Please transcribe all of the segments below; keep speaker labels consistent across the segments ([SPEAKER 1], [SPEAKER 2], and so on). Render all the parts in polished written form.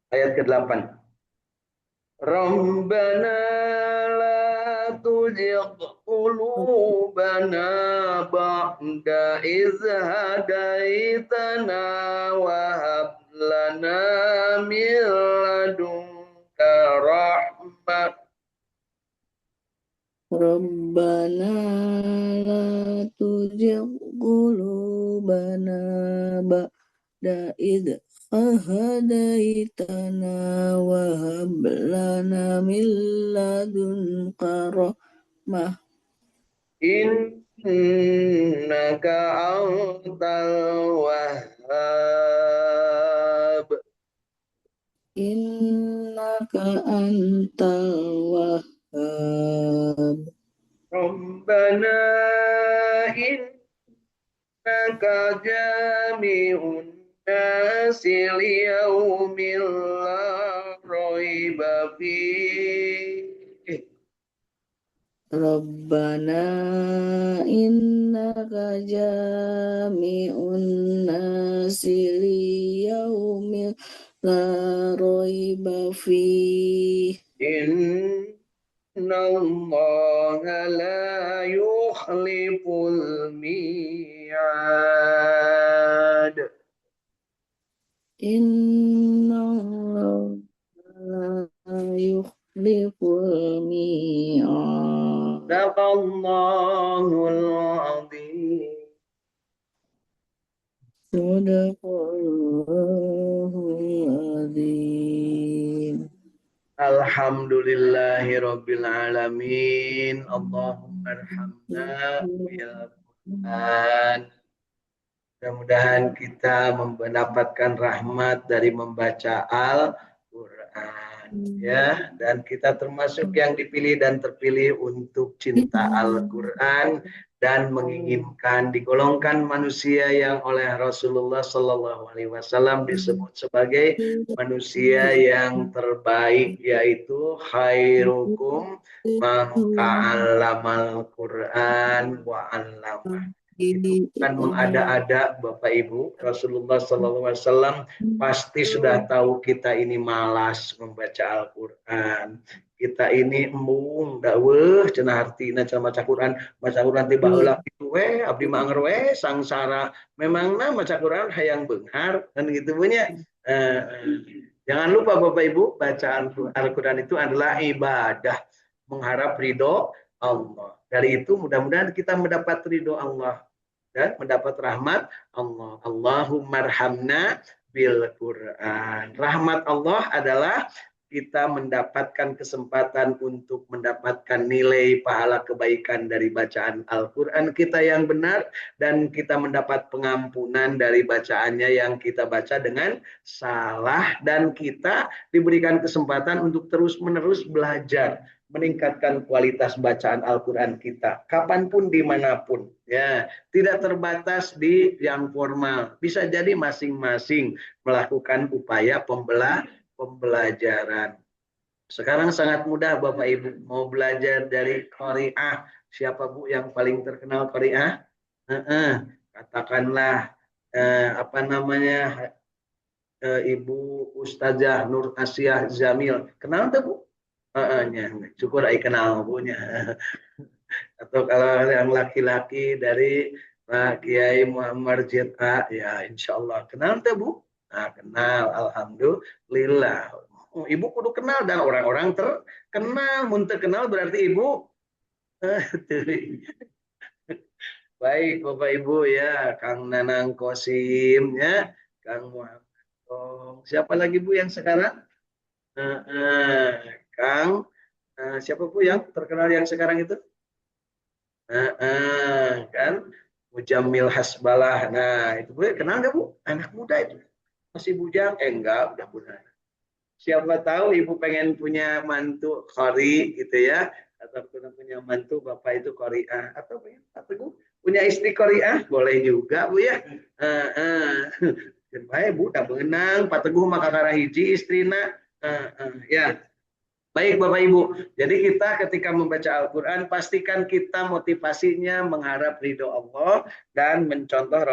[SPEAKER 1] Ayat ke-8. Rabbana la tuzigh qulubana ba'da iz hadaitana wa hab lana min ladunka rahmah.
[SPEAKER 2] Rabbana la tuzigh qulubana ba'da idh hadaitana wa hab lana min ladunka rahmah
[SPEAKER 1] Innaka antal wahhab.
[SPEAKER 2] innaka antal wahhab.
[SPEAKER 1] Rabbana innaka jami'un nasi liyaumin la raiba fihi.
[SPEAKER 2] Rabbana innaka jami'un nasi liyaumin la raiba fih.
[SPEAKER 1] Innallaha la yukhliful mi'ad.
[SPEAKER 2] Innallaha la yukhliful mi'ad.
[SPEAKER 1] Sadaqallahul azim.
[SPEAKER 2] Sadaqallahul azim.
[SPEAKER 1] Alhamdulillahi rabbil alamin. Allahumma arhamna bil Quran. Mudah-mudahan kita mendapatkan rahmat dari membaca Al-Quran, ya, dan kita termasuk yang dipilih dan terpilih untuk cinta Al-Quran dan menginginkan digolongkan manusia yang oleh Rasulullah Shallallahu Alaihi Wasallam disebut sebagai manusia yang terbaik, yaitu khairukum man ta'allamal Quran wa 'allamah. Itu bukan mengada-ada Bapak Ibu. Rasulullah SAW pasti sudah tahu kita ini malas membaca Al-Quran. Kita ini embung, daweh, cenah artina cenah maca Quran. Maca Quran tiba ulah itu abdi manger sangsara. Memangna maca Quran hayang beunghar kan gitu punya. Jangan lupa Bapak Ibu, baca Al-Quran itu adalah ibadah, mengharap ridho Allah. Dari itu mudah-mudahan kita mendapat ridho Allah dan mendapat rahmat Allah. Allahummarhamna bil Quran. Rahmat Allah adalah kita mendapatkan kesempatan untuk mendapatkan nilai pahala kebaikan dari bacaan Al-Quran kita yang benar, dan kita mendapat pengampunan dari bacaannya yang kita baca dengan salah, dan kita diberikan kesempatan untuk terus-menerus belajar meningkatkan kualitas bacaan Al-Quran kita kapanpun dimanapun, ya, tidak terbatas di yang formal, bisa jadi masing-masing melakukan upaya pembelajaran. Sekarang sangat mudah Bapak Ibu mau belajar dari Qari'ah. Siapa Bu yang paling terkenal Qari'ah? Katakanlah apa namanya, Ibu Ustazah Nur Asyah Zamil. Kenal tuh Bu? Syukur ai kenal punya. Atau kalau yang laki-laki dari Pak Kiai Muhammad Jeta, ya insya Allah kenal tuh Bu? Nah, kenal, alhamdulillah. Oh, Ibu kudu kenal dan orang-orang terkenal. Mun terkenal berarti Ibu baik Bapak Ibu, ya, Kang Nanang Kosim, ya, Kang Muhammad. Siapa lagi Bu yang sekarang? Kang, siapa Bu yang terkenal yang sekarang itu? Kan Mujamil Hasbalah. Nah, itu Bu, kenal nggak Bu? Anak muda itu. Masih bujang? Enggak, udah muda. Siapa tahu Ibu pengen punya mantu Qori gitu ya, atau punya mantu Bapak itu Qori'ah, atau pengen Bu punya istri Qori'ah, boleh juga Bu ya. Baik Bu, udah mengenang Pak Teguh maka karena hiji istrina. Ya, baik Bapak Ibu, jadi kita ketika membaca Al-Quran pastikan kita motivasinya mengharap ridho Allah dan mencontoh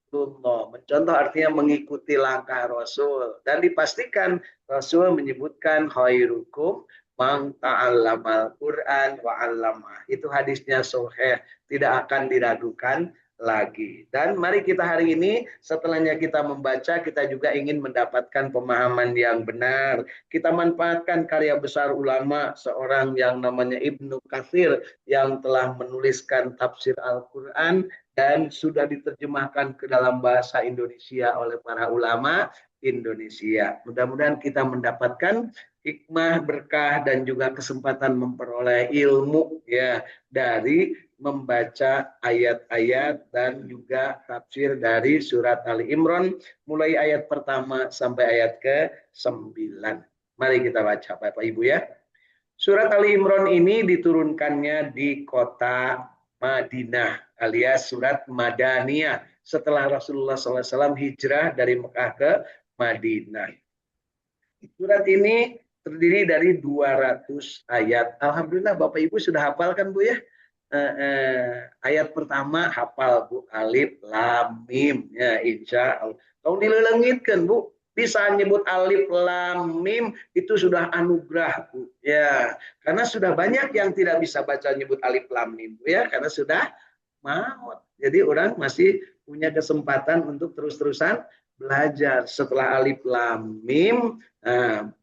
[SPEAKER 1] Rasulullah. Mencontoh artinya mengikuti langkah Rasul. Dan dipastikan Rasul menyebutkan khairukum man ta'allamal Qur'an wa 'allamah. Itu hadisnya sahih, tidak akan diragukan lagi. Dan mari kita hari ini setelahnya kita membaca, kita juga ingin mendapatkan pemahaman yang benar. Kita manfaatkan karya besar ulama seorang yang namanya Ibnu Katsir yang telah menuliskan tafsir Al-Qur'an dan sudah diterjemahkan ke dalam bahasa Indonesia oleh para ulama Indonesia. Mudah-mudahan kita mendapatkan hikmah, berkah dan juga kesempatan memperoleh ilmu ya dari membaca ayat-ayat dan juga tafsir dari surat Ali Imran mulai ayat pertama sampai ayat ke-9. Mari kita baca Bapak Ibu ya. Surat Ali Imran ini diturunkannya di kota Madinah alias surat Madaniyah setelah Rasulullah SAW hijrah dari Mekah ke Madinah. Surat ini terdiri dari 200 ayat. Alhamdulillah Bapak Ibu sudah hafal kan Bu ya? Ayat pertama hafal Bu, alif lam mim ya, insya Allah. Kalau dilelengitkan Bu, bisa nyebut alif lam mim itu sudah anugerah Bu ya, karena sudah banyak yang tidak bisa baca nyebut alif lam mim Bu ya, karena sudah maut. Jadi orang masih punya kesempatan untuk terus-terusan belajar setelah alif lam mim.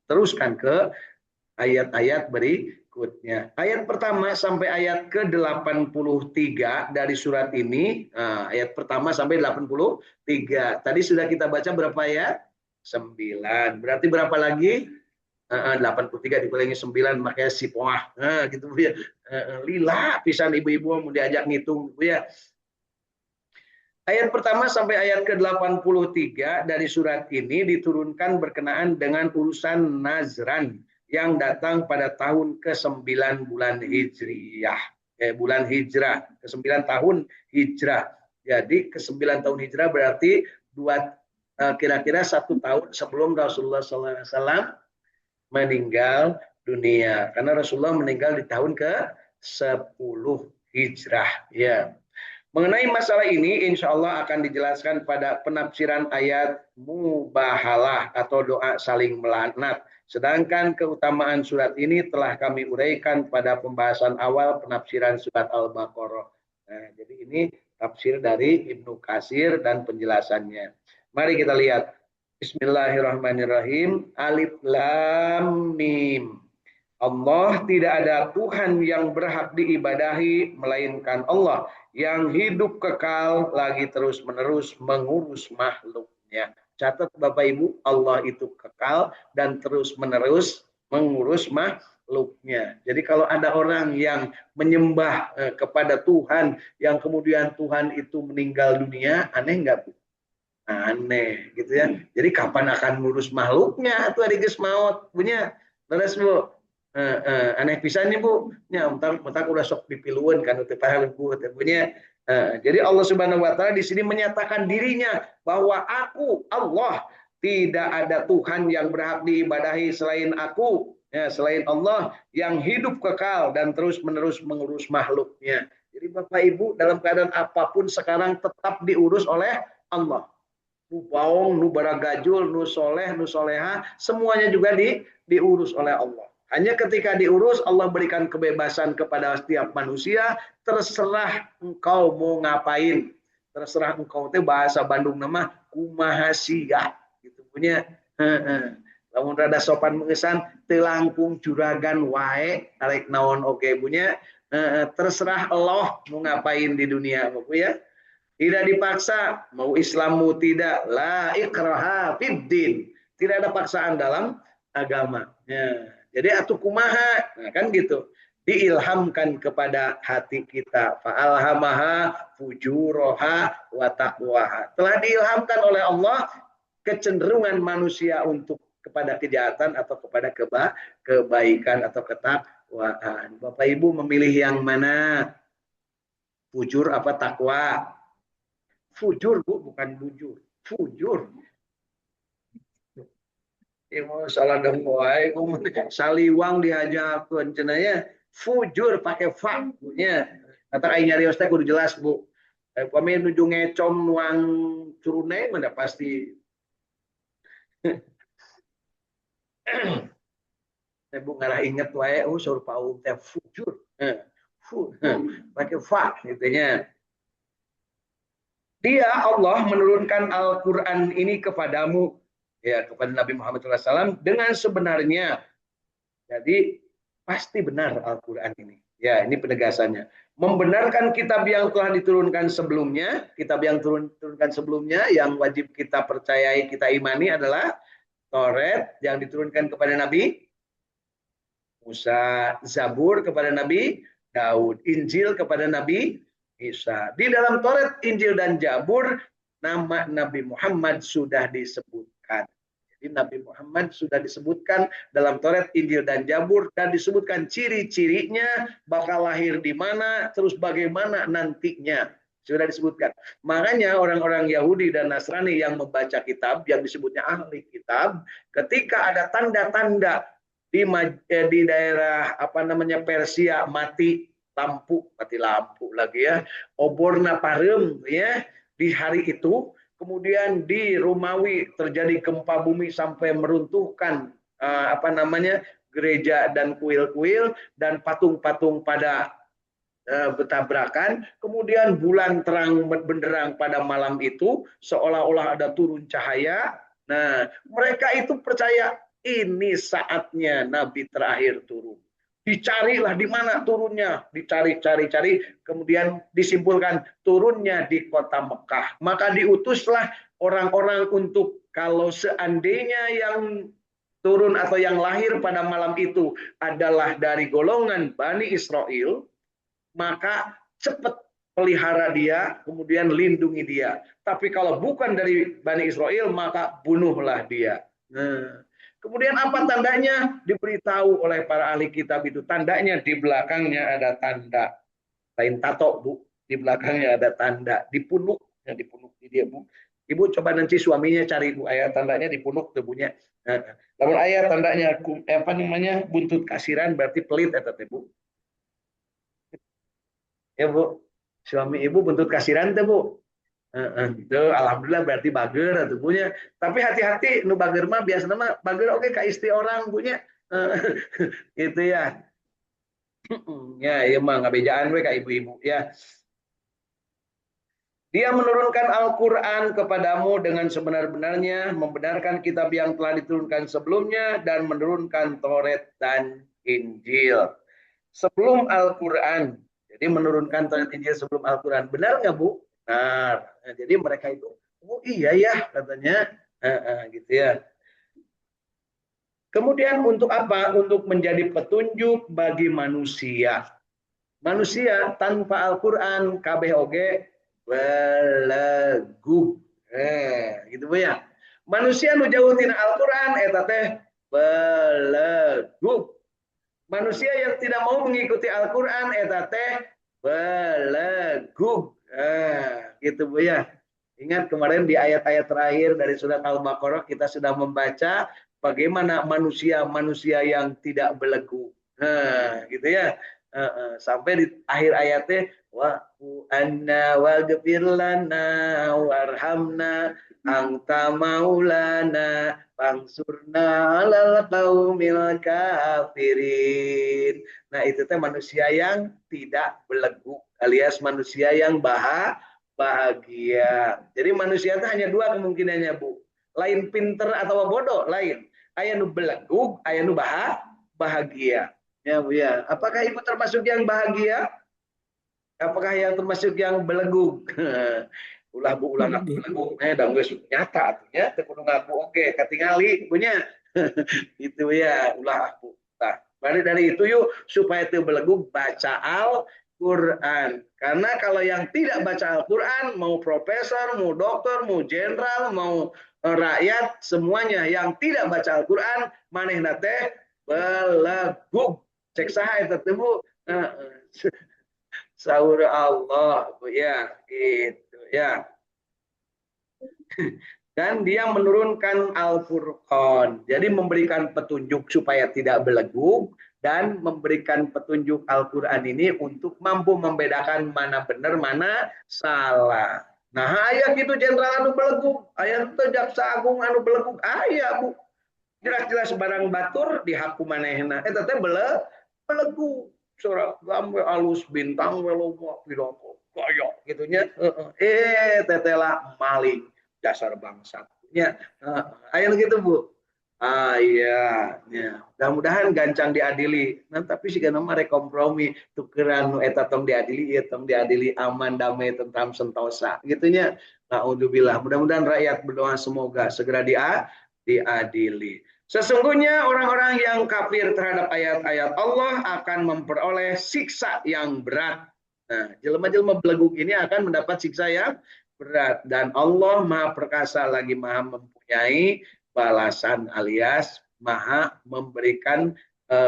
[SPEAKER 1] Teruskan ke ayat-ayat berikutnya. Ayat pertama sampai ayat ke-83 dari surat ini. Ayat pertama sampai 83. Tadi sudah kita baca berapa ayat? 9. Berarti berapa lagi? 83 dikurangi 9 makanya si poah. Gitu Bu ya. Lila pisan ibu-ibu mau diajak ngitung Bu ya. Ayat pertama sampai ayat ke-83 dari surat ini diturunkan berkenaan dengan urusan Nazran yang datang pada tahun ke-9 bulan Hijriyah. Bulan Hijrah, ke-9 tahun Hijrah. Jadi ke-9 tahun Hijrah berarti kira-kira 1 tahun sebelum Rasulullah SAW meninggal dunia. Karena Rasulullah meninggal di tahun ke-10 Hijrah. Ya. Mengenai masalah ini, insya Allah akan dijelaskan pada penafsiran ayat mubahalah atau doa saling melaknat. Sedangkan keutamaan surat ini telah kami uraikan pada pembahasan awal penafsiran surat Al-Baqarah. Nah, jadi ini tafsir dari Ibnu Katsir dan penjelasannya. Mari kita lihat. Bismillahirrahmanirrahim. Alif Lam Mim. Allah tidak ada Tuhan yang berhak diibadahi melainkan Allah yang hidup kekal lagi terus-menerus mengurus makhluknya. Catat Bapak Ibu, Allah itu kekal dan terus-menerus mengurus makhluknya. Jadi kalau ada orang yang menyembah kepada Tuhan yang kemudian Tuhan itu meninggal dunia, aneh enggak Bu? Aneh gitu ya. Jadi kapan akan ngurus makhluknya? Itu ada maut punya. Terus Bu, aneh pisan nih Bu, nya mentak udah sok dipiluan kan teu paham Bu punya. Jadi Allah Subhanahu wa taala di sini menyatakan dirinya bahwa aku Allah tidak ada Tuhan yang berhak diibadahi selain aku, ya, selain Allah yang hidup kekal dan terus-menerus mengurus makhluknya. Jadi Bapak Ibu dalam keadaan apapun sekarang tetap diurus oleh Allah. Nu baong, nu baragajul, nu soleh, nu soleha, semuanya juga diurus oleh Allah. Hanya ketika diurus, Allah berikan kebebasan kepada setiap manusia, terserah engkau mau ngapain. Terserah engkau itu bahasa Bandung nama kumaha sia gitu punya. Lamun rada sopan mengesan telangkung juragan wae arek naon oke punya. Terserah Allah mau ngapain di dunia ya. Tidak dipaksa, mau Islammu tidak, la ikraha fiddin. Tidak ada paksaan dalam agama. Ya. Jadi atuh kumaha, nah, kan gitu. Diilhamkan kepada hati kita. Fa'alhamaha fujuroha wa taqwaha. Telah diilhamkan oleh Allah kecenderungan manusia untuk kepada kejahatan atau kepada kebaikan atau ketakwaan. Bapak Ibu memilih yang mana? Fujur apa takwa? Fujur Bu, bukan bujur. Fujur. Mau salah dong wae saliwang diajakeun cenah ya. Fujur pakai fa punya. Kata aing nyarios teh kudu jelas Bu. Kami nuju ngecom nuang curunai mana pasti. Ibu ngarah inget wae sur paum teh fujur. Pakai fa intinya. Dia Allah menurunkan Al-Qur'an ini kepadamu ya kepada Nabi Muhammad SAW dengan sebenarnya. Jadi pasti benar Al-Qur'an ini. Ya, ini penegasannya. Membenarkan kitab yang telah diturunkan sebelumnya, kitab yang diturunkan sebelumnya yang wajib kita percayai, kita imani adalah Taurat yang diturunkan kepada Nabi Musa, Zabur kepada Nabi Daud, Injil kepada Nabi Isa. Di dalam Taurat, Injil dan Zabur nama Nabi Muhammad sudah disebutkan. Jadi Nabi Muhammad sudah disebutkan dalam Taurat, Injil dan Zabur dan disebutkan ciri-cirinya, bakal lahir di mana, terus bagaimana nantinya. Sudah disebutkan. Makanya orang-orang Yahudi dan Nasrani yang membaca kitab yang disebutnya ahli kitab, ketika ada tanda-tanda di daerah apa namanya Persia mati lampu lagi ya, oborna parem ya di hari itu, kemudian di Romawi terjadi gempa bumi sampai meruntuhkan apa namanya gereja dan kuil-kuil dan patung-patung pada bertabrakan, kemudian bulan terang benderang pada malam itu seolah-olah ada turun cahaya. Nah, mereka itu percaya ini saatnya Nabi terakhir turun. Dicarilah di mana turunnya, dicari-cari, kemudian disimpulkan turunnya di kota Mekah. Maka diutuslah orang-orang untuk kalau seandainya yang turun atau yang lahir pada malam itu adalah dari golongan Bani Israel, maka cepat pelihara dia, kemudian lindungi dia. Tapi kalau bukan dari Bani Israel, maka bunuhlah dia. Nah, kemudian apa tandanya? Diberitahu oleh para ahli kitab itu. Tandanya di belakangnya ada tanda. Lain tato, Bu. Di belakangnya ada tanda. Di punuk. Ya, di punuk dia, Bu. Ibu coba nanti suaminya cari, Bu. Ayat tandanya di punuk, tubuhnya. Nah, lalu ayat tandanya, apa namanya, buntut kasiran, berarti pelit, ya, Bu. Ya Bu, suami ibu buntut kasiran tuh Bu. Itu alhamdulillah berarti bager atau punya. Tapi hati-hati nu bager mah biasanya mah bager oke ka istri orang punya. Gitu ya. Ya, ya mah ngabejaan we ka ibu-ibu ya. Dia menurunkan Al-Quran kepadamu dengan sebenar-benarnya, membenarkan kitab yang telah diturunkan sebelumnya, dan menurunkan Taurat dan Injil. Sebelum Al-Quran, jadi menurunkan Taurat Injil sebelum Al-Quran. Benar nggak Bu? Benar. Nah, jadi mereka itu, oh iya ya katanya, gitu ya. Kemudian untuk apa? Untuk menjadi petunjuk bagi manusia. Manusia tanpa Al-Quran, KBOG, belegug. Gitu Bu ya. Manusia nu jauh tina Al-Quran, eta teh belegug. Manusia yang tidak mau mengikuti Al-Quran, eta teh belegug. Gitu Bu ya. Ingat kemarin di ayat-ayat terakhir dari surat Al-Baqarah kita sudah membaca bagaimana manusia-manusia yang tidak belegu. Gitu ya. Sampai di akhir ayatnya wa'fu anna waghfir lana warhamna anta maulana fangsurna 'alal qaumil kafirin. Nah, itu teh manusia yang tidak belegu alias manusia yang bahagia. Jadi manusia itu hanya dua kemungkinannya, Bu. Lain pinter atau bodoh, lain. Aya nu belegug, aya nu bahagia. Ya, Bu ya. Apakah Ibu termasuk yang bahagia? Apakah yang termasuk yang belegug? Ulah Bu, ulah ngaku belegug. Dan geus nyata atunya teu kudu ngaku oge, katingali punya. Itu ya, ulah Bu. Nah, dari itu yuk supaya teu belegug baca Al-Quran. Karena kalau yang tidak baca Al-Quran, mau profesor, mau dokter, mau jenderal, mau rakyat, semuanya yang tidak baca Al-Quran, manehna teh belegug. Cek saha eta teh Bu? Sahur Allah Bu ya, gitu ya. Dan dia menurunkan Al-Furqan. Jadi memberikan petunjuk supaya tidak belegug dan memberikan petunjuk Al-Quran ini untuk mampu membedakan mana benar, mana salah. Nah, ayat itu jenderal anu beleguk, ayat itu jaksa agung anu beleguk, ayat bu. Jelas-jelas barang batur dihaku manehna. Eta teh beleguk. Surah gamwe alus bintang welomo piloko koyo gitunya. Tetela maling dasar bangsa. Ya, ayat gitu bu. Iya, ya. Mudah-mudahan gancang diadili. Nah, tapi sih kan mah kompromi tukeran nu eta tong diadili, ieu tong diadili aman damai tentram sentosa. Gitunya. Naudzubillah. Mudah-mudahan rakyat berdoa semoga segera diadili. Sesungguhnya orang-orang yang kafir terhadap ayat-ayat Allah akan memperoleh siksa yang berat. Nah, jelema-jelema beleguk ini akan mendapat siksa yang berat. Dan Allah Maha Perkasa lagi Maha mempunyai balasan alias Maha memberikan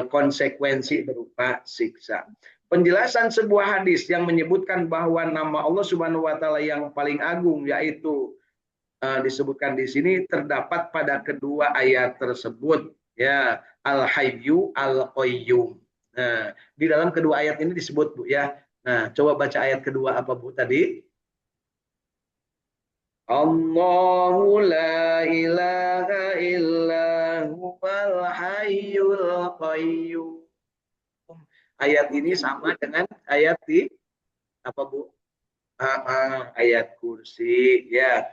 [SPEAKER 1] konsekuensi berupa siksa. Penjelasan sebuah hadis yang menyebutkan bahwa nama Allah Subhanahu wa taala yang paling agung yaitu disebutkan di sini terdapat pada kedua ayat tersebut ya, Al-Hayyu Al-Qayyum. Nah, di dalam kedua ayat ini disebut Bu ya. Nah, coba baca ayat kedua apa Bu tadi? Allahu la ilaha illa huwal hayyul qayyum. Ayat ini sama dengan ayat di apa Bu? Ayat kursi ya.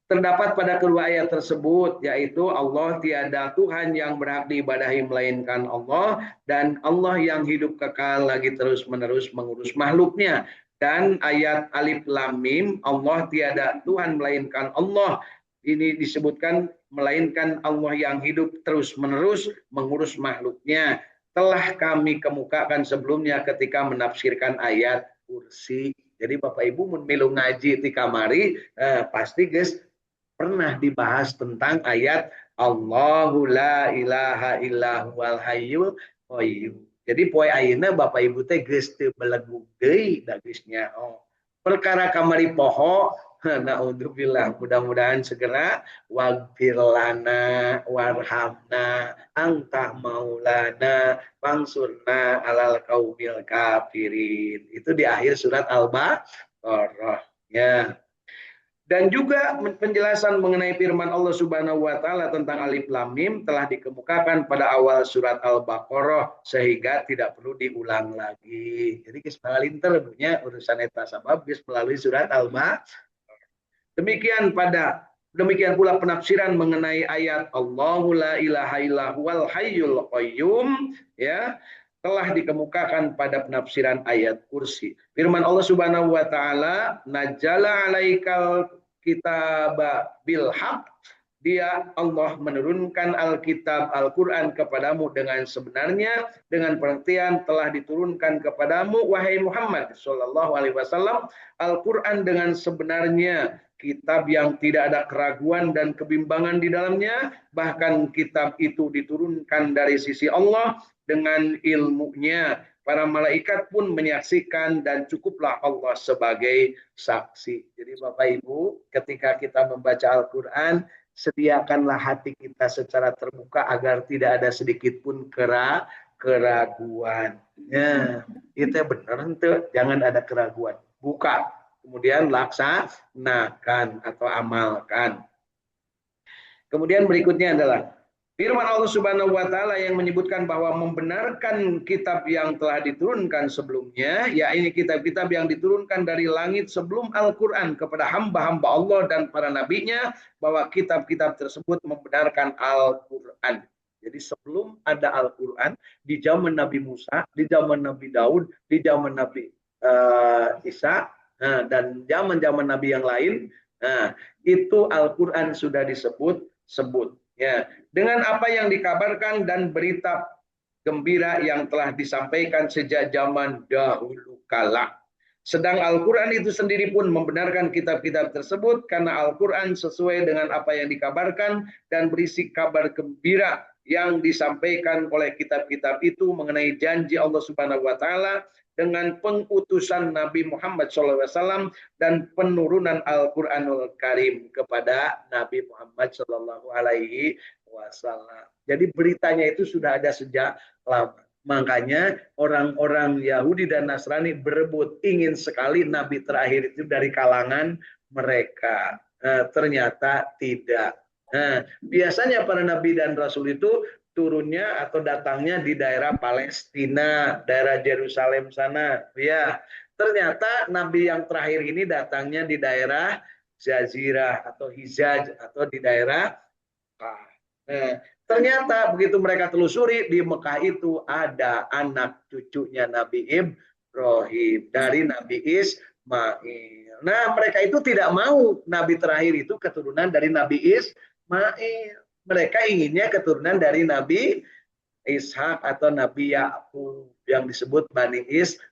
[SPEAKER 1] Terdapat pada kedua ayat tersebut yaitu Allah tiada Tuhan yang berhak diibadahi melainkan Allah dan Allah yang hidup kekal lagi terus-menerus mengurus makhluknya. Dan ayat Alif Lam Mim, Allah tiada Tuhan melainkan Allah. Ini disebutkan melainkan Allah yang hidup terus-menerus mengurus makhluknya. Telah kami kemukakan sebelumnya ketika menafsirkan ayat kursi. Jadi Bapak Ibu memilu ngaji di kamari, pasti guys pernah dibahas tentang ayat Allahu la ilaha illa huwal hayyul qayyum. Jadi poe ayeuna Bapak Ibu teh geus teu belegug deui da geusnya. Perkara kamari poho, naudzubillah, mudah-mudahan segera waghfir lana warhamna anta maulana fansurna alal qaumil kafirin. Itu di akhir surat Al-Baqarah ya. Dan juga penjelasan mengenai firman Allah Subhanahu wa taala tentang Alif Lam Mim telah dikemukakan pada awal surat Al-Baqarah sehingga tidak perlu diulang lagi. Jadi geus pangalinter punya urusan eta sabab geus melalui surat Al-Baqarah. Demikian pula penafsiran mengenai ayat Allahu la ilaha illa huwal hayyul qayyum ya telah dikemukakan pada penafsiran ayat kursi. Firman Allah Subhanahu wa taala, "Najala 'alaikal kitaba bil haq." Dia Allah menurunkan Alkitab Al-Qur'an kepadamu dengan sebenarnya, dengan pengertian telah diturunkan kepadamu wahai Muhammad sallallahu alaihi wasallam Al-Qur'an dengan sebenarnya, kitab yang tidak ada keraguan dan kebimbangan di dalamnya, bahkan kitab itu diturunkan dari sisi Allah dengan ilmunya. Para malaikat pun menyaksikan dan cukuplah Allah sebagai saksi. Jadi Bapak Ibu, ketika kita membaca Al-Quran, sediakanlah hati kita secara terbuka agar tidak ada sedikit pun keraguan. Ya, itu benar tuh, jangan ada keraguan. Buka, kemudian laksanakan atau amalkan. Kemudian berikutnya adalah firman Allah Subhanahu wa taala yang menyebutkan bahwa membenarkan kitab yang telah diturunkan sebelumnya, yakni kitab-kitab yang diturunkan dari langit sebelum Al-Qur'an kepada hamba-hamba Allah dan para nabinya, bahwa kitab-kitab tersebut membenarkan Al-Qur'an. Jadi sebelum ada Al-Qur'an, di zaman Nabi Musa, di zaman Nabi Daud, di zaman Nabi Isa, dan zaman-zaman Nabi yang lain, itu Al-Qur'an sudah disebut ya, dengan apa yang dikabarkan dan berita gembira yang telah disampaikan sejak zaman dahulu kala. Sedang Al-Quran itu sendiri pun membenarkan kitab-kitab tersebut karena Al-Quran sesuai dengan apa yang dikabarkan dan berisi kabar gembira yang disampaikan oleh kitab-kitab itu mengenai janji Allah Subhanahu wa taala dengan pengutusan Nabi Muhammad SAW dan penurunan Al-Quranul Karim kepada Nabi Muhammad SAW. wasallam. Jadi beritanya itu sudah ada sejak lama. Makanya orang-orang Yahudi dan Nasrani berebut ingin sekali nabi terakhir itu dari kalangan mereka. Ternyata tidak. Biasanya para nabi dan rasul itu turunnya atau datangnya di daerah Palestina, daerah Yerusalem sana. Ya, ternyata nabi yang terakhir ini datangnya di daerah Jazirah atau Hijaz atau di daerah Mekah. Ternyata begitu mereka telusuri di Mekah itu ada anak cucunya Nabi Ibrahim dari Nabi Ismail. Nah, mereka itu tidak mau Nabi terakhir itu keturunan dari Nabi Ismail. Mereka inginnya keturunan dari Nabi Ishak atau Nabi Yakub yang disebut Bani Israil.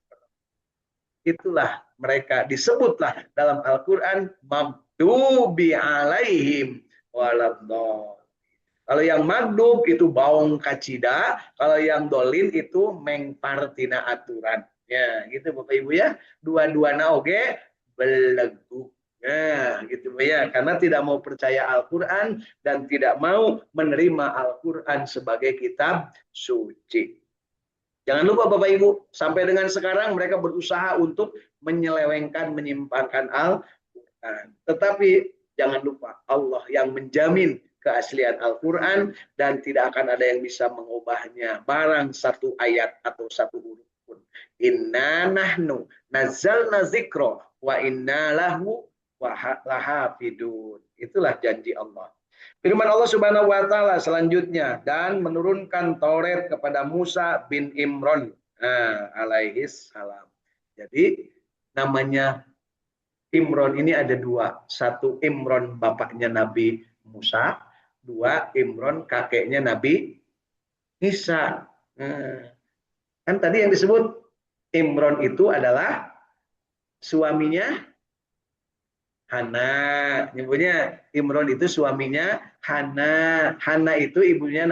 [SPEAKER 1] Itulah mereka disebutlah dalam Al-Quran maghdubi alaihim waladhdallin. Kalau yang magdub itu bawang kacida, kalau yang dolin itu mengpartina aturan. Ya, gitu Bapak Ibu ya. Dua-duana oge beleguk. Nah, gitu ya. Karena tidak mau percaya Al-Quran dan tidak mau menerima Al-Quran sebagai kitab suci. Jangan lupa Bapak Ibu, sampai dengan sekarang mereka berusaha untuk menyelewengkan, menyimpangkan Al-Quran. Tetapi jangan lupa Allah yang menjamin keaslian Al-Quran dan tidak akan ada yang bisa mengubahnya barang satu ayat atau satu huruf pun. Inna nahnu nazzalna dzikra wa inna lahu lahafidun. Itulah janji Allah. Firman Allah Subhanahu wa taala selanjutnya, dan menurunkan Taurat kepada Musa bin Imran alaihis salam. Jadi namanya Imran ini ada dua. Satu Imran bapaknya Nabi Musa, dua Imran kakeknya Nabi Isa. Kan tadi yang disebut Imran itu adalah suaminya Hana, nyebutnya Imran itu suaminya Hana. Hana itu ibunya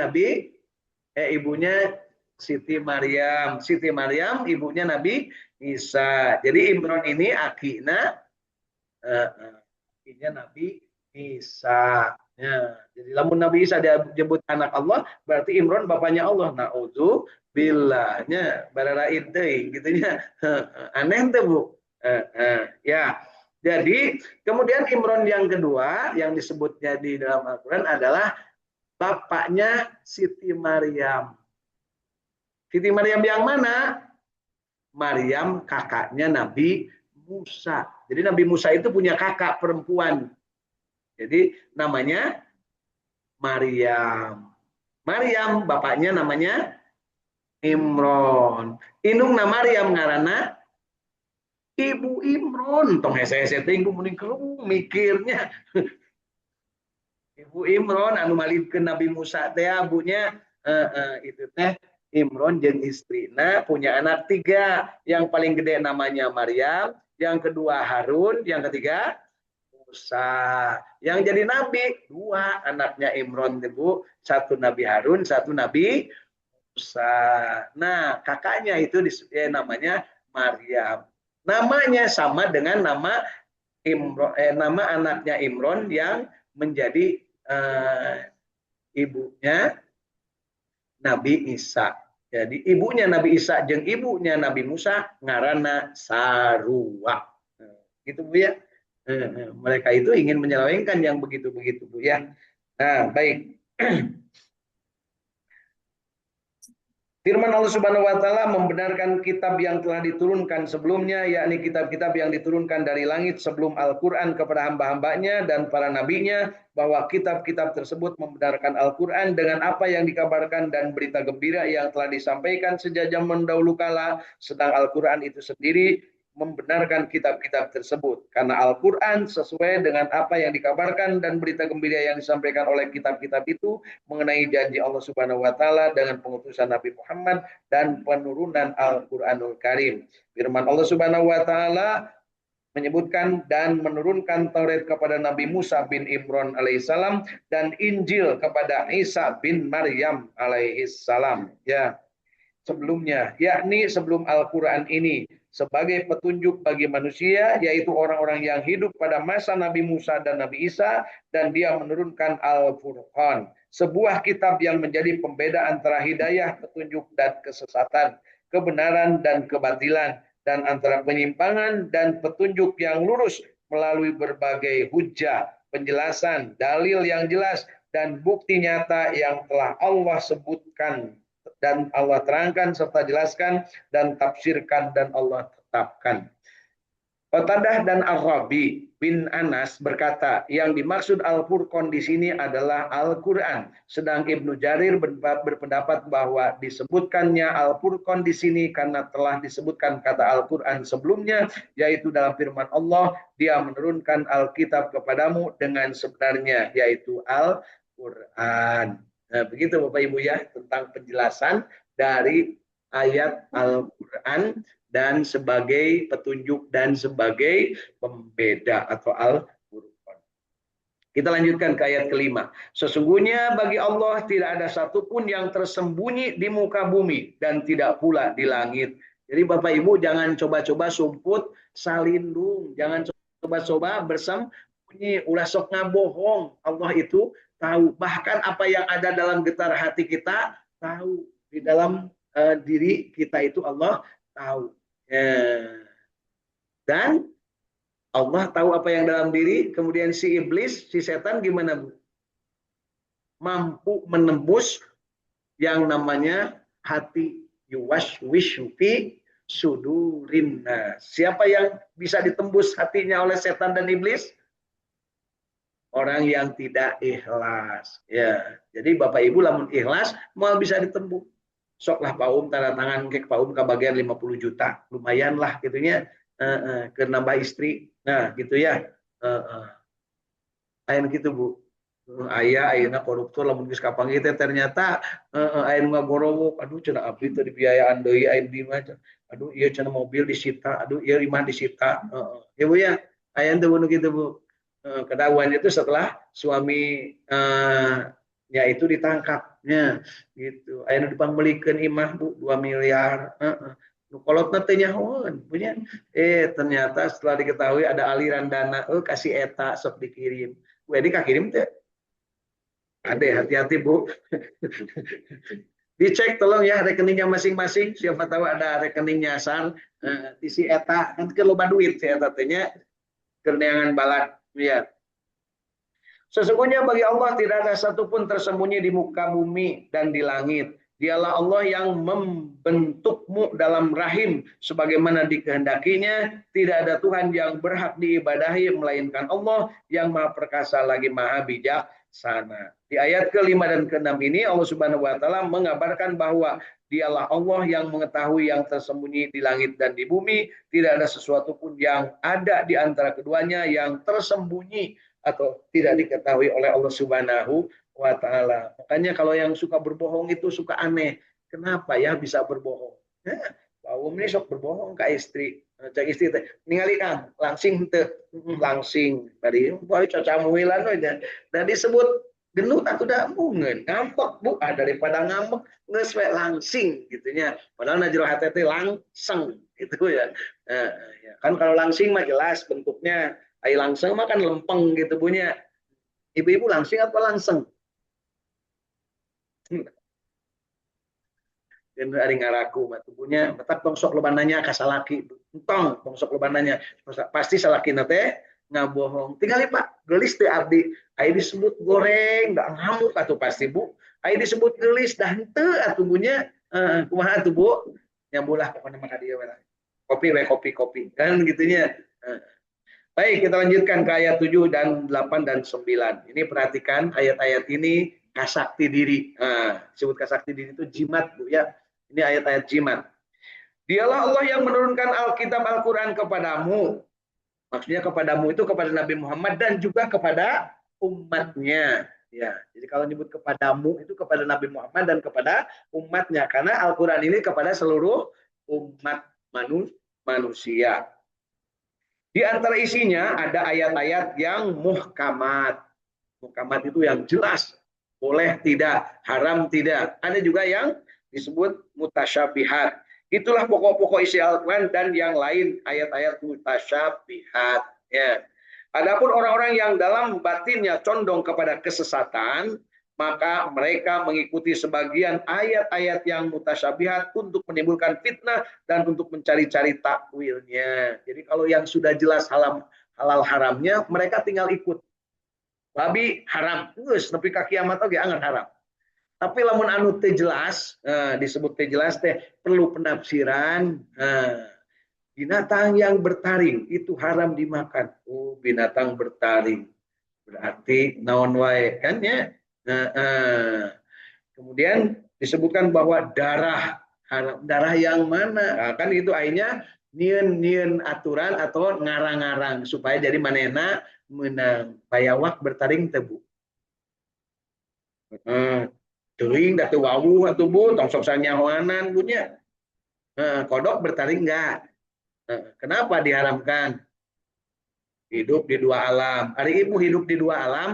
[SPEAKER 1] ibunya Siti Maryam. Siti Maryam ibunya Nabi Isa. Jadi Imran ini akinya Nabi Isa. Ya, jadi lamun Nabi Isa dia disebut anak Allah, berarti Imran bapaknya Allah. Na'udzu billahnya bararaid deui gitunya. Aneh tuh, Bu. Ya. Jadi kemudian Imran yang kedua yang disebutnya di dalam Al-Quran adalah bapaknya Siti Maryam. Siti Maryam yang mana? Maryam kakaknya Nabi Musa. Jadi Nabi Musa itu punya kakak perempuan. Jadi namanya Maryam. Maryam bapaknya namanya Imran. Inung nama Maryam ngarana Ibu Imran, tong hese-hese tinggu mending mikirnya. Ibu Imran anu malipkeun Nabi Musa teh abunya itu teh Imran jeung istrina punya anak 3. Yang paling gede namanya Maryam, yang kedua Harun, yang ketiga Musa. Yang jadi nabi 2 anaknya Imran Bu, 1 Nabi Harun, 1 Nabi Musa. Nah, kakaknya itu namanya Maryam. Namanya sama dengan nama Imron, nama anaknya Imron yang menjadi ibunya Nabi Isa. Jadi ibunya Nabi Isa jeung ibunya Nabi Musa ngaranna Sarua. Gitu Bu ya. Mereka itu ingin menyelewengkan yang begitu-begitu Bu ya. Nah, baik. Firman Allah Subhanahu wa taala membenarkan kitab yang telah diturunkan sebelumnya, yakni kitab-kitab yang diturunkan dari langit sebelum Al-Qur'an kepada hamba-hambanya dan para nabinya, bahwa kitab-kitab tersebut membenarkan Al-Qur'an dengan apa yang dikabarkan dan berita gembira yang telah disampaikan sejak zaman dahulu kala, sedang Al-Qur'an itu sendiri membenarkan kitab-kitab tersebut karena Al-Qur'an sesuai dengan apa yang dikabarkan dan berita gembira yang disampaikan oleh kitab-kitab itu mengenai janji Allah Subhanahu wa taala dengan pengutusan Nabi Muhammad dan penurunan Al-Qur'anul Karim. Firman Allah Subhanahu wa taala menyebutkan dan menurunkan Taurat kepada Nabi Musa bin Imran alaihissalam dan Injil kepada Isa bin Maryam alaihissalam. Ya, sebelumnya, yakni sebelum Al-Quran ini, sebagai petunjuk bagi manusia, yaitu orang-orang yang hidup pada masa Nabi Musa dan Nabi Isa, dan dia menurunkan Al-Furqan, sebuah kitab yang menjadi pembeda antara hidayah, petunjuk, dan kesesatan, kebenaran dan kebatilan, dan antara penyimpangan dan petunjuk yang lurus melalui berbagai hujah, penjelasan, dalil yang jelas, dan bukti nyata yang telah Allah sebutkan dan Allah terangkan serta jelaskan dan tafsirkan dan Allah tetapkan. Qatadah dan Ar-Rabi bin Anas berkata, yang dimaksud Al-Furqan di sini adalah Al-Quran. Sedang Ibnu Jarir berpendapat bahwa disebutkannya Al-Furqan di sini karena telah disebutkan kata Al-Quran sebelumnya, yaitu dalam firman Allah, dia menurunkan Alkitab kepadamu dengan sebenarnya, yaitu Al-Quran. Nah, begitu Bapak Ibu ya, tentang penjelasan dari ayat Al-Quran dan sebagai petunjuk dan sebagai pembeda atau Al-Furqan. Kita lanjutkan ke ayat kelima. Sesungguhnya bagi Allah tidak ada satupun yang tersembunyi di muka bumi dan tidak pula di langit. Jadi Bapak Ibu jangan coba-coba sumput salindung, jangan coba-coba bersembunyi, ulah sok ngabohong. Allah itu tahu, bahkan apa yang ada dalam getar hati kita tahu, di dalam diri kita itu Allah tahu. Dan Allah tahu apa yang dalam diri, kemudian si iblis, si setan gimana Bu? Mampu menembus yang namanya hati, yuwaswishu fi sudurin nas. Siapa yang bisa ditembus hatinya oleh setan dan iblis? Orang yang tidak ikhlas. Ya, jadi Bapak Ibu lamun ikhlas mau bisa ditembus. Soklah paum tanda tangan ke paum ke bagian 50 juta, lumayan lah gitunya, ke nambah istri, nah gitu ya, ayan gitu Bu, ayah ayeuna koruptor lamun geus kapanggih teh ternyata aya nu ngagorowok, aduh cenah abdi teu dibiayaan deui aya di mana, aduh ieu cenah mobil disita, aduh ieu imah disita, ya Bu ya, aya teu nu kitu Bu. Ketahuan itu setelah suami nya itu ditangkapnya gitu. Aya nu dipangmelikeun imah Bu 2 miliar. Nu kolotna teh nyahoan punya. Ternyata setelah diketahui ada aliran dana, kasih eta sok dikirim. Wedi kakirim teh. Ade hati-hati Bu. Dicek tolong ya rekeningnya masing-masing, siapa tahu ada rekening nyasar di si eta kan ke loba duit si eta teh nya keur neangan balat ya. Sesungguhnya bagi Allah tidak ada satupun tersembunyi di muka bumi dan di langit. Dialah Allah yang membentukmu dalam rahim sebagaimana dikehendakinya. Tidak ada Tuhan yang berhak diibadahi melainkan Allah yang Maha Perkasa lagi Maha Bijaksana. Di ayat ke-5 dan ke-6 ini Allah Subhanahu wa taala mengabarkan bahwa Dialah Allah yang mengetahui yang tersembunyi di langit dan di bumi. Tidak ada sesuatu pun yang ada di antara keduanya yang tersembunyi atau tidak diketahui oleh Allah Subhanahu wa taala. Makanya kalau yang suka berbohong itu suka aneh. Kenapa ya bisa berbohong? Paum ini sok berbohong ke istri. Cak istri teh ningali Kang, langsing teu langsing. Bari bae cacamuilan we dan disebut gendut atau dah mungen ngambek Bu, daripada ngambek geus we langsing gitunya. Padahal najil hati teh langseng gitu ya. Ya. Kan kalau langsing mah jelas bentuknya. Ai langseng mah kan lempeng gitu punya. Ibu-ibu langsing apa langseng? Dan ari ngaraku mah tubuhnya tetap tongsok lobananya ka salaki. Entong tongsok lobananya pasti salakina teh ngabohong. Tinggali Pak, gelis teh abdi. Ai disebut goreng, enggak ngamuk atuh pasti Bu. Ai disebut gelis dah henteu atuh bunya. Kumaha atuh Bu? Nyambulah pokona mah ka dieu we. Kopi kan gitunya. Baik, kita lanjutkan ke ayat 7 dan 8 dan 9. Ini perhatikan ayat-ayat ini kasakti diri. Disebut kasakti diri itu jimat Bu ya. Ini ayat-ayat jimat. Dialah Allah yang menurunkan Alkitab Al-Quran kepadamu. Maksudnya kepadamu itu kepada Nabi Muhammad dan juga kepada umatnya. Ya, jadi kalau nyebut kepadamu itu kepada Nabi Muhammad dan kepada umatnya. Karena Al-Quran ini kepada seluruh umat manusia. Di antara isinya ada ayat-ayat yang muhkamat. Muhkamat itu yang jelas. Boleh tidak, haram tidak. Ada juga yang disebut mutasyabihat. Itulah pokok-pokok isi Al-Quran dan yang lain ayat-ayat mutasyabihat. Ya. Adapun orang-orang yang dalam batinnya condong kepada kesesatan, maka mereka mengikuti sebagian ayat-ayat yang mutasyabihat untuk menimbulkan fitnah dan untuk mencari-cari takwilnya. Jadi kalau yang sudah jelas halal haramnya, mereka tinggal ikut. Babi haram, terus tapi kaki kiamat oke angan haram. Tapi lamun anu teh jelas, disebut teh jelas teh perlu penafsiran. Binatang yang bertaring itu haram dimakan. Oh, binatang bertaring. Berarti naon wae kan ya. Kemudian disebutkan bahwa darah darah yang mana? Nah, kan itu akhirnya nien aturan atau ngarang-ngarang supaya jadi manena menang bayawak bertaring tebu. Teuing datu wawu atuh bu tong sok sanyahoanan punya. Kodok bertaring enggak? Kenapa diharamkan? Hidup di dua alam. Hari ibu hidup di dua alam.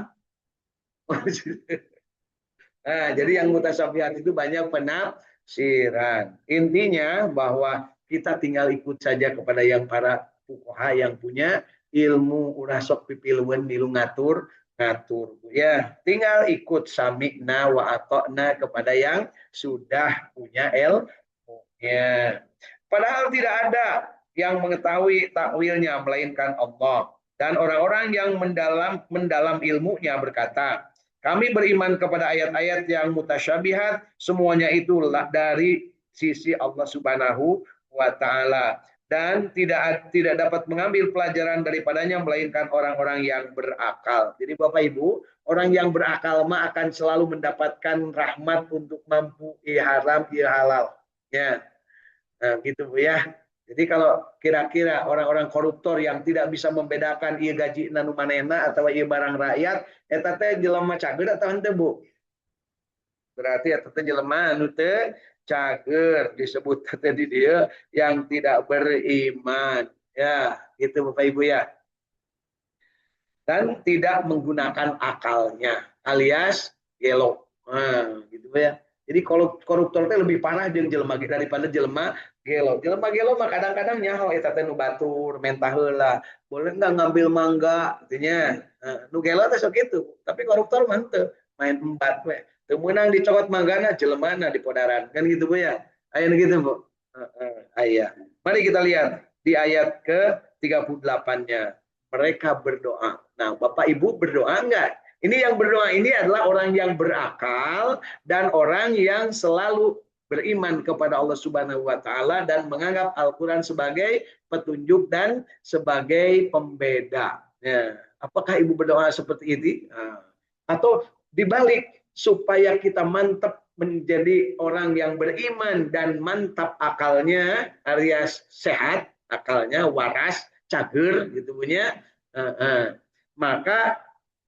[SPEAKER 1] Nah, jadi yang mutasyabihat itu banyak penafsiran. Intinya bahwa kita tinggal ikut saja kepada yang para fuqaha yang punya ilmu urah sok pipilun nilu ngatur ngatur. Ya, tinggal ikut sami'na wa ata'na kepada yang sudah punya ilmu. Ya. Padahal tidak ada yang mengetahui takwilnya melainkan Allah. Dan orang-orang yang mendalam ilmunya berkata, kami beriman kepada ayat-ayat yang mutasyabihat, semuanya itulah dari sisi Allah Subhanahu wa taala dan tidak dapat mengambil pelajaran daripadanya melainkan orang-orang yang berakal. Jadi Bapak Ibu, orang yang berakal mah akan selalu mendapatkan rahmat untuk mampu haram halal. Ya. Nah, gitu Bu ya. Jadi kalau kira-kira orang-orang koruptor yang tidak bisa membedakan ia gaji nanu manena atau ia barang rakyat, eta teh jelema cager atau henteu Bu? Berarti eta teh jelema anu teu cager disebut tadi dia yang tidak beriman. Ya, gitu Bapak Ibu ya. Dan tidak menggunakan akalnya alias gelo. Nah, gitu ya. Jadi kalau koruptor itu lebih parah jeung jelema daripada jelema gelo. Jelema gelo mah kadang-kadang nyaho eta teh nu batur, mentah heula. Boleh enggak ngambil mangga artinya. Nu gelo teh sok kitu. Tapi koruptor mah henteu, main empat we. Teu meunang dicokot manggana jelemana di podaran. Kan gitu Bu ya. Aya gitu Bu. Aya. Mari kita lihat di ayat ke-38-nya. Mereka berdoa. Nah, Bapak Ibu berdoa enggak? Ini yang berdoa ini adalah orang yang berakal dan orang yang selalu beriman kepada Allah Subhanahu wa taala dan menganggap Al-Qur'an sebagai petunjuk dan sebagai pembeda. Ya. Apakah Ibu berdoa seperti ini? Atau dibalik supaya kita mantap menjadi orang yang beriman dan mantap akalnya alias sehat, akalnya waras, cager gitu punya. Maka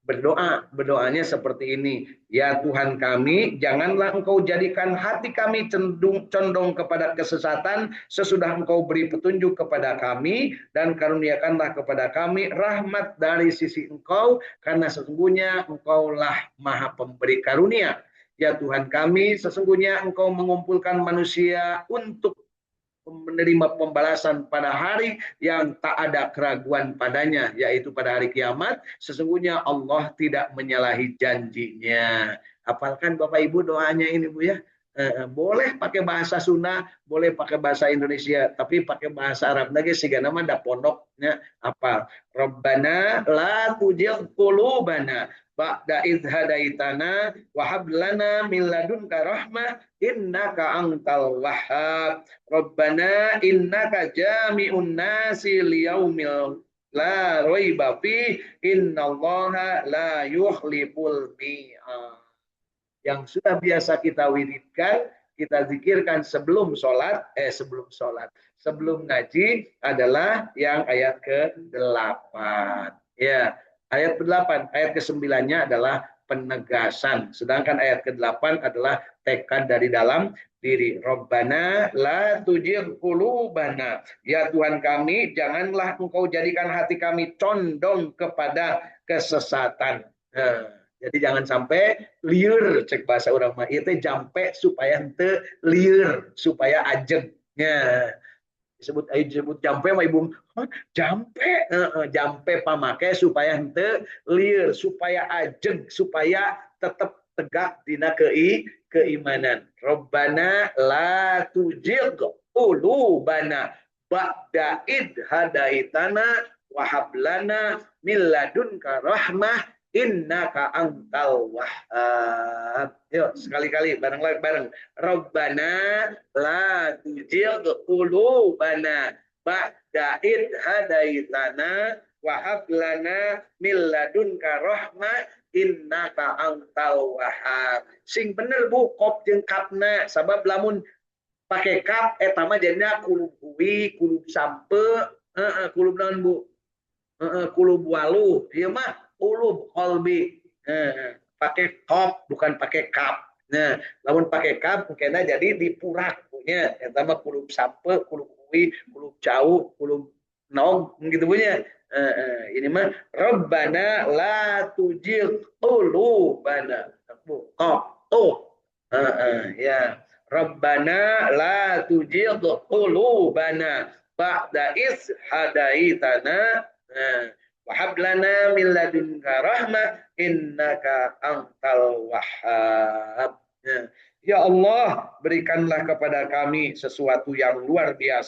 [SPEAKER 1] berdoanya seperti ini, ya Tuhan kami, janganlah Engkau jadikan hati kami condong kepada kesesatan sesudah Engkau beri petunjuk kepada kami, dan karuniakanlah kepada kami rahmat dari sisi Engkau, karena sesungguhnya Engkaulah Maha Pemberi karunia. Ya Tuhan kami, sesungguhnya Engkau mengumpulkan manusia untuk menerima pembalasan pada hari yang tak ada keraguan padanya, yaitu pada hari kiamat. Sesungguhnya Allah tidak menyalahi janjinya. Hafalkan Bapak Ibu doanya ini Bu ya. Boleh pakai bahasa Sunda, boleh pakai bahasa Indonesia, tapi pakai bahasa Arab lagi sehingga nama ada pondoknya apa? Rabbana la tujil qulubana ba'da idh hadaitana wa hab lana min ladunka rahmah innaka antal wahhab. Rabbana innaka jami'un nasi liyaumil la raiba fi innallaha la yukhliful mi'ad. Yang sudah biasa kita wiridkan, kita zikirkan sebelum sholat, sebelum ngaji adalah yang ayat ke-8. Ya, ayat ke-8, ayat ke-9-nya adalah penegasan. Sedangkan ayat ke-8 adalah tekad dari dalam diri. Rabbana la tujigh qulubana. Ya Tuhan kami, janganlah Engkau jadikan hati kami condong kepada kesesatan. Jadi jangan sampai liur, cek bahasa orang mah itu jampe supaya ente liur, supaya ajeng. Ya, disebut jampe mah ibu. "Hah, jampe jampe pamake supaya henteu lieur, supaya ajeg, supaya tetap tegak dina keimanan. Robbana la tujigh qulubana ba'da id hadaitana wa hab lana min ladunka rahmah innaka antal wahhab. Yuk sekali-kali bareng. Robbana la tujigh qulubana ba'da id hadaitana wa hab lana min ladunka rahmah innaka antal wahhab. Sing bener Bu kop jeung kapna sabab lamun pakai kap eta mah jadinya kulub kuwi, kulub sampe, kulub naon Bu? Kulub walu, ieu mah kulub qalbi. Pakai kop bukan pakai kap. Nah, lamun pakai kap kena jadi dipurak punya eta mah kulub sampe, kulub kuwi, kulub jauh, kulub naon gitu punya. Ini mah Rabbana la tujigh qulubana. Kop tuh. Ya. Rabbana la tujigh qulubana ba'da is hadaitana wa hab lana min ladunka rahmah innaka antal wahhab. Ya Allah, berikanlah kepada kami sesuatu yang luar biasa